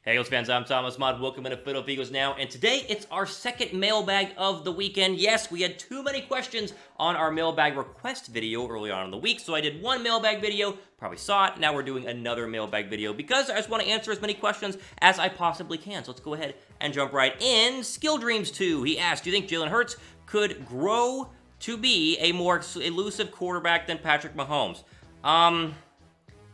Hey Eagles fans, I'm Thomas Mott. Welcome into Philadelphia Eagles Now, and today it's our second mailbag of the weekend. Yes, we had too many questions on our mailbag request video early on in the week, so I did one mailbag video, probably saw it, now we're doing another mailbag video because I just want to answer as many questions as I possibly can. So let's go ahead and jump right in. Skill Dreams 2, he asked, do you think Jalen Hurts could grow to be a more elusive quarterback than Patrick Mahomes?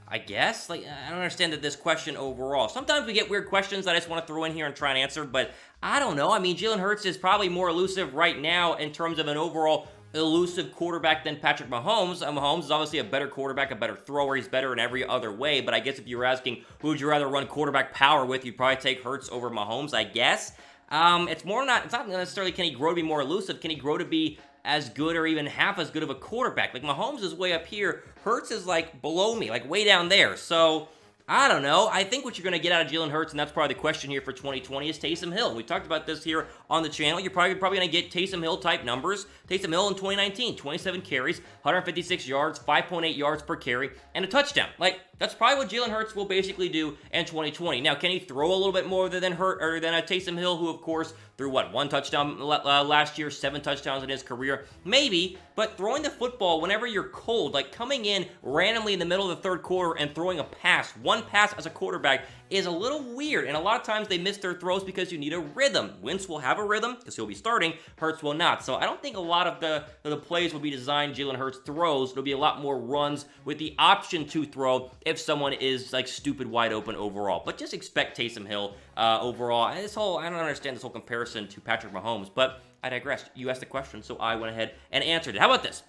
I guess. I don't understand this question overall. Sometimes we get weird questions that I just want to throw in here and try and answer, but I don't know. I mean, Jalen Hurts is probably more elusive right now in terms of an overall elusive quarterback than Patrick Mahomes. Mahomes is obviously a better quarterback, a better thrower. He's better in every other way, but I guess if you were asking who would you rather run quarterback power with, you'd probably take Hurts over Mahomes, I guess. It's not necessarily can he grow to be more elusive. Can he grow to be as good or even half as good of a quarterback? Like, Mahomes is way up here. Hurts is, like, below me, like, way down there. So, I don't know. I think what you're going to get out of Jalen Hurts, and that's probably the question here for 2020, is Taysom Hill. We talked about this here on the channel. You're probably going to get Taysom Hill-type numbers. Taysom Hill in 2019, 27 carries, 156 yards, 5.8 yards per carry, and a touchdown. Like, that's probably what Jalen Hurts will basically do in 2020. Now, can he throw a little bit more than a Taysom Hill, who, of course, threw, one touchdown last year, 7 touchdowns in his career? Maybe, but throwing the football whenever you're cold, like coming in randomly in the middle of the third quarter and throwing a pass, one pass as a quarterback, is a little weird, and a lot of times they miss their throws because you need a rhythm. Wentz will have a rhythm because he'll be starting, Hurts will not. So I don't think a lot of the plays will be designed Jalen Hurts throws. There'll be a lot more runs with the option to throw if someone is like stupid wide open overall. But just expect Taysom Hill overall. And I don't understand this whole comparison to Patrick Mahomes, but I digress. You asked the question, so I went ahead and answered it. How about this?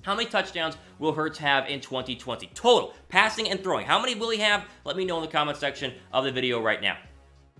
How many touchdowns will Hurts have in 2020? Total, passing and throwing. How many will he have? Let me know in the comment section of the video right now.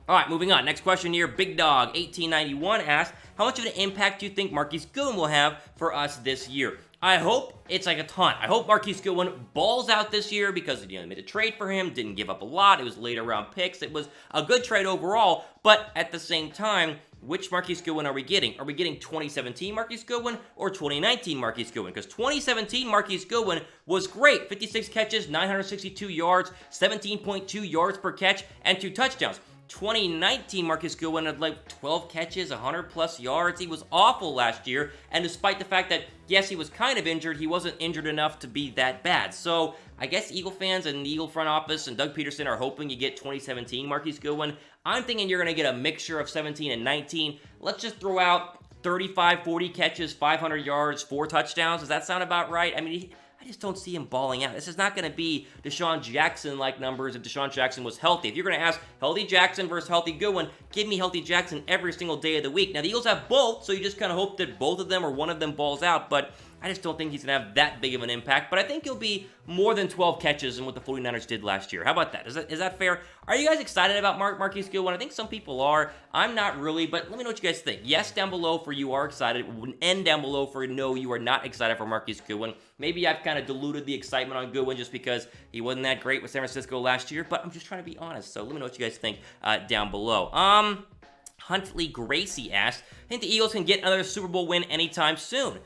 All right, moving on. Next question here. Big Dog 1891 asks, how much of an impact do you think Marquise Goodwin will have for us this year? I hope it's like a ton. I hope Marquise Goodwin balls out this year because they made a trade for him, didn't give up a lot. It was later round picks. It was a good trade overall, but at the same time, which Marquise Goodwin are we getting? Are we getting 2017 Marquise Goodwin or 2019 Marquise Goodwin? Because 2017 Marquise Goodwin was great. 56 catches, 962 yards, 17.2 yards per catch, and 2 touchdowns. 2019 Marquise Goodwin had like 12 catches, 100 plus yards. He was awful last year, and despite the fact that, yes, he was kind of injured, he wasn't injured enough to be that bad. So I guess Eagle fans and the Eagle front office and Doug Peterson are hoping you get 2017 Marquise Goodwin. I'm thinking you're going to get a mixture of 17 and 19. Let's just throw out 35, 40 catches, 500 yards, 4 touchdowns. Does that sound about right? I mean, I just don't see him balling out. This is not going to be Deshaun Jackson-like numbers if Deshaun Jackson was healthy. If you're going to ask healthy Jackson versus healthy Goodwin, give me healthy Jackson every single day of the week. Now, the Eagles have both, so you just kind of hope that both of them or one of them balls out, but I just don't think he's going to have that big of an impact, but I think he'll be more than 12 catches in what the 49ers did last year. How about that? Is that fair? Are you guys excited about Marquise Goodwin? I think some people are. I'm not really, but let me know what you guys think. Yes, down below for you are excited, and down below for no, you are not excited for Marquise Goodwin. Maybe I've kind of diluted the excitement on Goodwin just because he wasn't that great with San Francisco last year, but I'm just trying to be honest, so let me know what you guys think down below. Huntley Gracie asked, I think the Eagles can get another Super Bowl win anytime soon.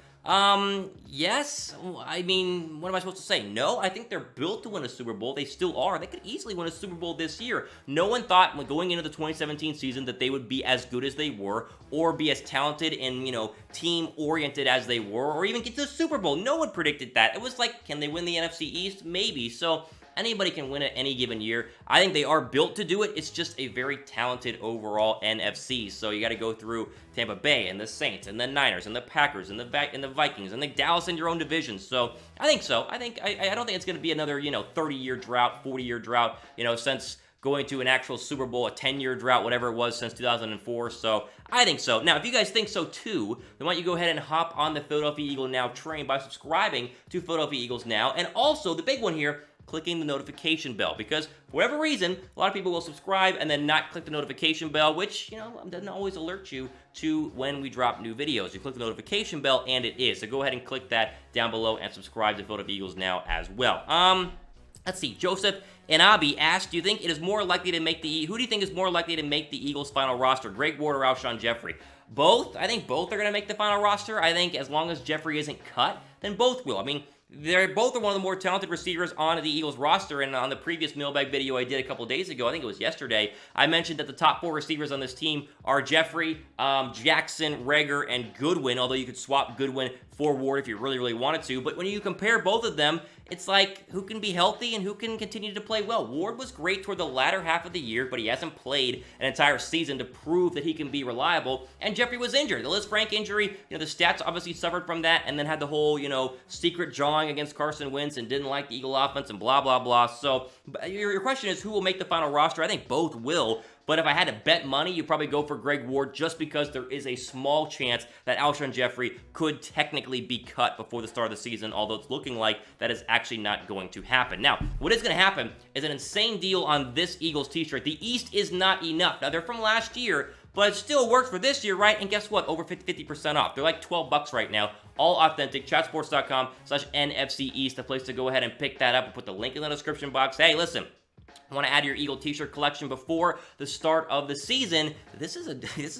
Yes. I mean, what am I supposed to say? No, I think they're built to win a Super Bowl. They still are. They could easily win a Super Bowl this year. No one thought when going into the 2017 season that they would be as good as they were or be as talented and, team-oriented as they were or even get to the Super Bowl. No one predicted that. It was like, can they win the NFC East? Maybe. So anybody can win it any given year. I think they are built to do it. It's just a very talented overall NFC. So you got to go through Tampa Bay and the Saints and the Niners and the Packers and the Vikings and the Dallas in your own division. So I think so. I don't think it's going to be another 30-year drought, 40-year drought. Since going to an actual Super Bowl, a 10-year drought, whatever it was since 2004. So I think so. Now, if you guys think so too, then why don't you go ahead and hop on the Philadelphia Eagle Now train by subscribing to Philadelphia Eagles Now, and also the big one here, clicking the notification bell, because for whatever reason, a lot of people will subscribe and then not click the notification bell, which, doesn't always alert you to when we drop new videos. You click the notification bell and it is. So go ahead and click that down below and subscribe to Philadelphia Eagles Now as well. Let's see. Joseph Inabi asked, who do you think is more likely to make the Eagles' final roster, Greg Ward or Alshon Jeffery? Both. I think both are going to make the final roster. I think as long as Jeffery isn't cut, then both will. I mean, They're both are one of the more talented receivers on the Eagles roster, and on the previous mailbag video I did a couple days ago, I think it was yesterday, I mentioned that the top 4 receivers on this team are Jeffery, Jackson, Reagor, and Goodwin, although you could swap Goodwin for Ward if you really, really wanted to. But when you compare both of them, it's like, who can be healthy and who can continue to play well? Ward was great toward the latter half of the year, but he hasn't played an entire season to prove that he can be reliable. And Jeffery was injured. The Liz Frank injury, the stats obviously suffered from that, and then had the whole, secret jawing against Carson Wentz and didn't like the Eagle offense and blah, blah, blah. So your question is, who will make the final roster? I think both will. But if I had to bet money, you'd probably go for Greg Ward just because there is a small chance that Alshon Jeffery could technically be cut before the start of the season, although it's looking like that is actually not going to happen. Now, what is going to happen is an insane deal on this Eagles t-shirt. The East is not enough. Now, they're from last year, but it still works for this year, right? And guess what? Over 50% off. They're like $12 right now. All authentic. Chatsports.com/NFC East, the place to go ahead and pick that up. We'll put the link in the description box. Hey, listen. Want to add your Eagle t-shirt collection before the start of the season? This is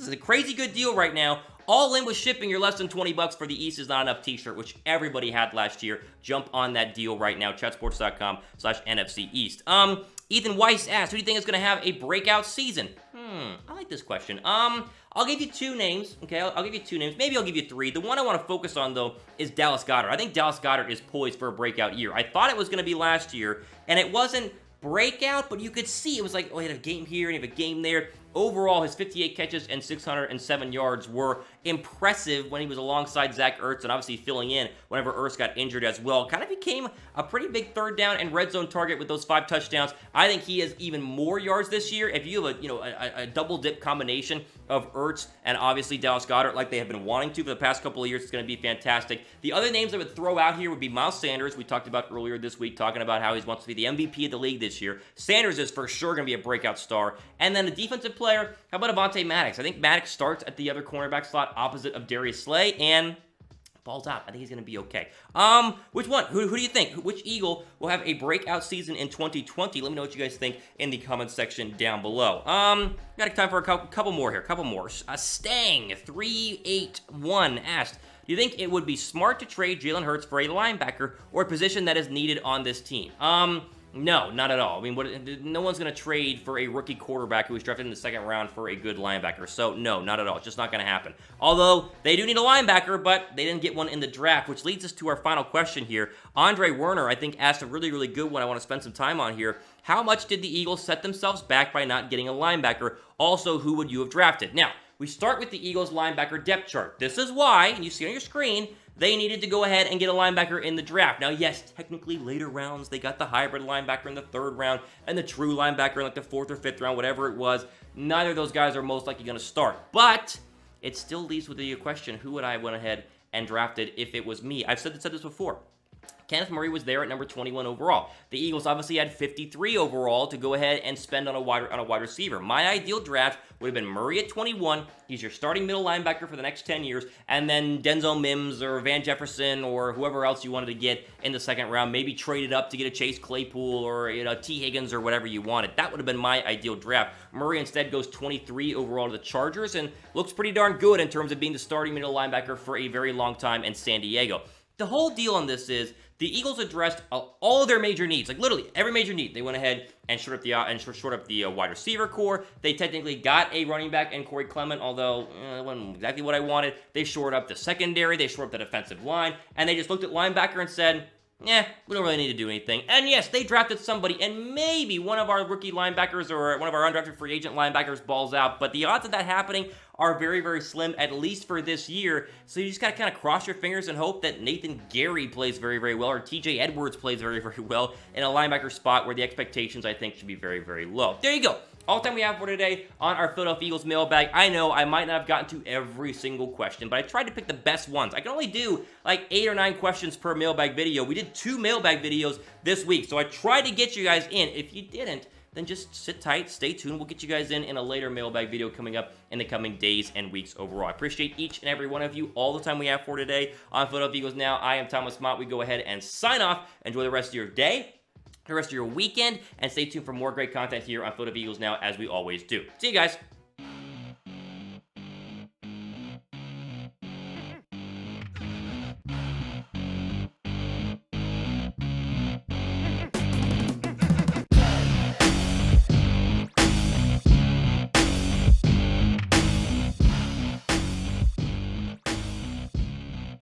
a crazy good deal right now. All in with shipping, you're less than $20 for the East is not enough t-shirt, which everybody had last year. Jump on that deal right now. Chatsports.com/NFC East. Ethan Weiss asked, who do you think is going to have a breakout season? I like this question. I'll give you 2 names, okay? I'll give you 2 names. Maybe I'll give you 3. The one I want to focus on, though, is Dallas Goedert. I think Dallas Goedert is poised for a breakout year. I thought it was going to be last year, and it wasn't breakout, but you could see it was like, oh, he had a game here and he had a game there. Overall, his 58 catches and 607 yards were impressive when he was alongside Zach Ertz and obviously filling in whenever Ertz got injured as well. Kind of became a pretty big third down and red zone target with those 5 touchdowns. I think he has even more yards this year. If you have a double dip combination of Ertz and obviously Dallas Goedert like they have been wanting to for the past couple of years, it's going to be fantastic. The other names I would throw out here would be Miles Sanders. We talked about earlier this week, talking about how he wants to be the MVP of the league this year. Sanders is for sure going to be a breakout star. And then the defensive player, how about Avonte Maddox? I think Maddox starts at the other cornerback slot opposite of Darius Slay and balls out. I think he's going to be okay. Which one? Who do you think? Which Eagle will have a breakout season in 2020? Let me know what you guys think in the comments section down below. Got time for a couple more here. Stang 381 asked, do you think it would be smart to trade Jalen Hurts for a linebacker or a position that is needed on this team? No, not at all. I mean, no one's going to trade for a rookie quarterback who was drafted in the 2nd round for a good linebacker. So, no, not at all. It's just not going to happen. Although, they do need a linebacker, but they didn't get one in the draft, which leads us to our final question here. Andre Werner, I think, asked a really, really good one I want to spend some time on here. How much did the Eagles set themselves back by not getting a linebacker? Also, who would you have drafted? Now, we start with the Eagles linebacker depth chart. This is why, and you see on your screen, they needed to go ahead and get a linebacker in the draft. Now, yes, technically later rounds, they got the hybrid linebacker in the 3rd round and the true linebacker in like the 4th or 5th round, whatever it was. Neither of those guys are most likely going to start. But it still leaves with the question, who would I have went ahead and drafted if it was me? I've said this before. Kenneth Murray was there at number 21 overall. The Eagles obviously had 53 overall to go ahead and spend on a wide receiver. My ideal draft would have been Murray at 21. He's your starting middle linebacker for the next 10 years. And then Denzel Mims or Van Jefferson or whoever else you wanted to get in the 2nd round. Maybe trade it up to get a Chase Claypool or T. Higgins or whatever you wanted. That would have been my ideal draft. Murray instead goes 23 overall to the Chargers and looks pretty darn good in terms of being the starting middle linebacker for a very long time in San Diego. The whole deal on this is the Eagles addressed all of their major needs, like literally every major need. They went ahead and shored up the wide receiver core. They technically got a running back in Corey Clement, although it wasn't exactly what I wanted. They shored up the secondary. They shored up the defensive line. And they just looked at linebacker and said, we don't really need to do anything. And yes, they drafted somebody, and maybe one of our rookie linebackers or one of our undrafted free agent linebackers balls out. But the odds of that happening are very, very slim, at least for this year. So you just got to kind of cross your fingers and hope that Nathan Gary plays very, very well, or TJ Edwards plays very, very well in a linebacker spot where the expectations, I think, should be very, very low. There you go. All the time we have for today on our Philadelphia Eagles mailbag. I know I might not have gotten to every single question, but I tried to pick the best ones. I can only do like 8 or 9 questions per mailbag video. We did 2 mailbag videos this week, so I tried to get you guys in. If you didn't, then just sit tight, stay tuned. We'll get you guys in a later mailbag video coming up in the coming days and weeks overall. I appreciate each and every one of you, all the time we have for today on Philadelphia Eagles Now. I am Thomas Mott. We go ahead and sign off. Enjoy the rest of your day, the rest of your weekend, and stay tuned for more great content here on Philadelphia Eagles Now, as we always do. See you guys.